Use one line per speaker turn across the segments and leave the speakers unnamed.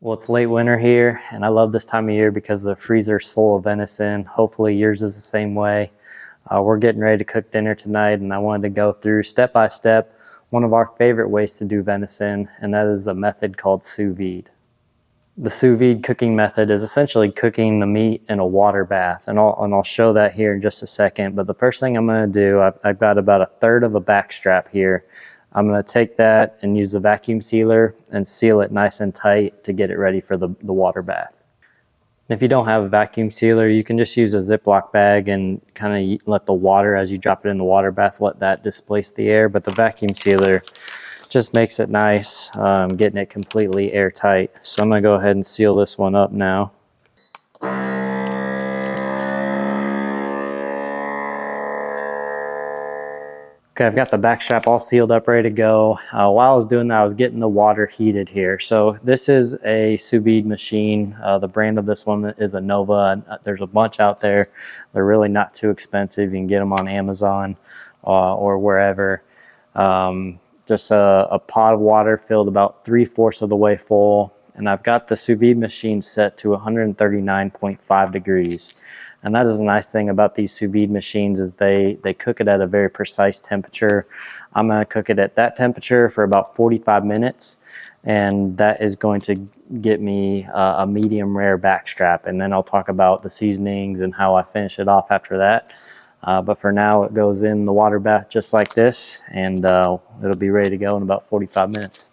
Well, it's late winter here, and I love this time of year because the freezer's full of venison. Hopefully yours is the same way. We're getting ready to cook dinner tonight, and I wanted to go through step by step one of our favorite ways to do venison, and that is a method called sous vide. The sous vide cooking method is essentially cooking the meat in a water bath, and I'll show that here in just a second. But the first thing I'm going to do, I've got about 1/3 of a backstrap here. I'm going to take that and use the vacuum sealer and seal it nice and tight to get it ready for the water bath. And if you don't have a vacuum sealer, you can just use a Ziploc bag and kind of let the water, as you drop it in the water bath, let that displace the air. But the vacuum sealer just makes it nice, getting it completely airtight. So I'm going to go ahead and seal this one up now. Okay, I've got the backstrap all sealed up, ready to go. While I was doing that, I was getting the water heated here. So this is a sous vide machine. The brand of this one is a Nova. There's a bunch out there. They're really not too expensive. You can get them on Amazon or wherever. Just a pot of water filled about 3/4 of the way full. And I've got the sous vide machine set to 139.5 degrees. And that is a nice thing about these sous vide machines is they cook it at a very precise temperature. I'm going to cook it at that temperature for about 45 minutes. And that is going to get me a medium rare backstrap. And then I'll talk about the seasonings and how I finish it off after that. But for now, it goes in the water bath just like this. And it'll be ready to go in about 45 minutes.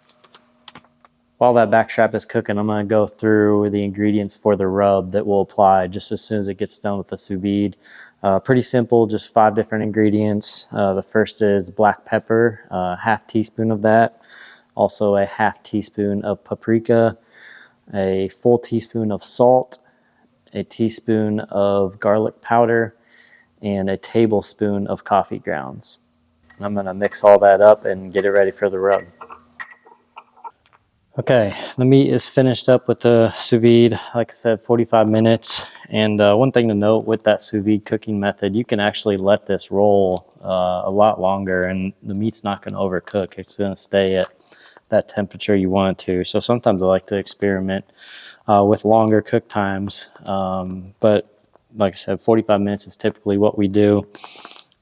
While that backstrap is cooking, I'm going to go through the ingredients for the rub that we'll apply just as soon as it gets done with the sous vide. Pretty simple, just 5 different ingredients. The first is black pepper, 1/2 teaspoon of that. Also a 1/2 teaspoon of paprika, a full teaspoon of salt, a teaspoon of garlic powder, and a tablespoon of coffee grounds. And I'm going to mix all that up and get it ready for the rub. Okay, the meat is finished up with the sous vide, like I said, 45 minutes. And one thing to note with that sous vide cooking method, you can actually let this roll a lot longer and the meat's not going to overcook. It's going to stay at that temperature you want it to. So sometimes I like to experiment with longer cook times. But like I said, 45 minutes is typically what we do.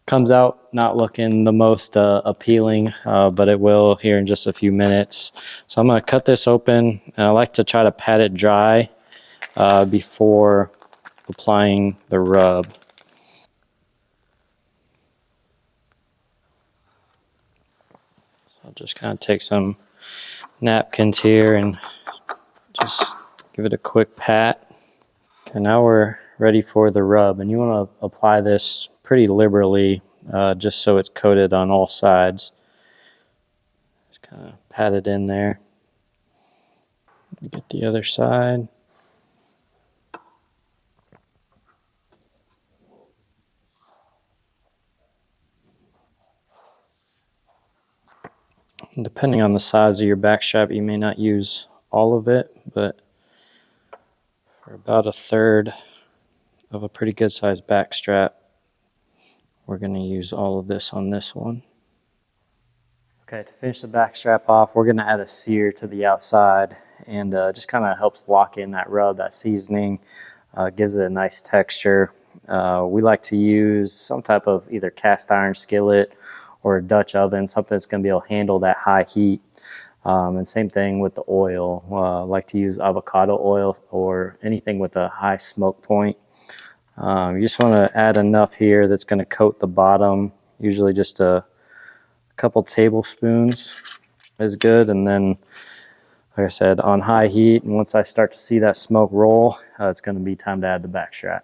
Comes out not looking the most appealing, but it will here in just a few minutes. So I'm going to cut this open, and I like to try to pat it dry before applying the rub. I'll just kind of take some napkins here and just give it a quick pat. Okay, now we're ready for the rub, and you want to apply this pretty liberally, just so it's coated on all sides. Just kind of pat it in there. Get the other side. And depending on the size of your backstrap, you may not use all of it, but for about 1/3 of a pretty good sized backstrap, we're going to use all of this on this one. Okay, to finish the backstrap off, we're going to add a sear to the outside, and just kind of helps lock in that rub, that seasoning, gives it a nice texture. We like to use some type of either cast iron skillet or a Dutch oven, something that's going to be able to handle that high heat. And same thing with the oil. I like to use avocado oil or anything with a high smoke point. You just want to add enough here that's going to coat the bottom. Usually just a couple tablespoons is good. And then, like I said, on high heat, and once I start to see that smoke roll, it's going to be time to add the backstrap.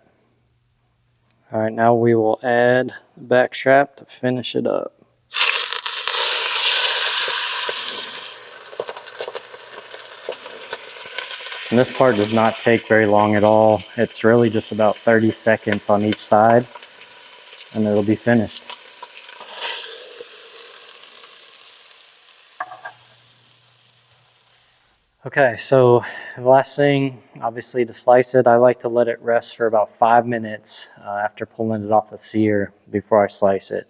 All right, now we will add the backstrap to finish it up. And this part does not take very long at all. It's really just about 30 seconds on each side, and it'll be finished. Okay, so the last thing, obviously, to slice it, I like to let it rest for about 5 minutes after pulling it off the sear before I slice it.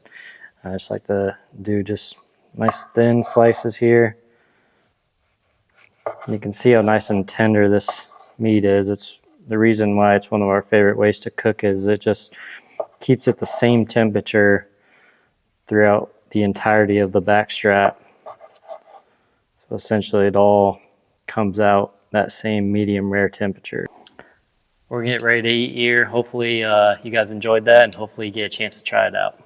I just like to do just nice thin slices here. You can see how nice and tender this meat is. It's the reason why it's one of our favorite ways to cook is it just keeps it the same temperature throughout the entirety of the backstrap. So essentially it all comes out that same medium rare temperature. We're getting ready to eat here. Hopefully you guys enjoyed that, and hopefully you get a chance to try it out.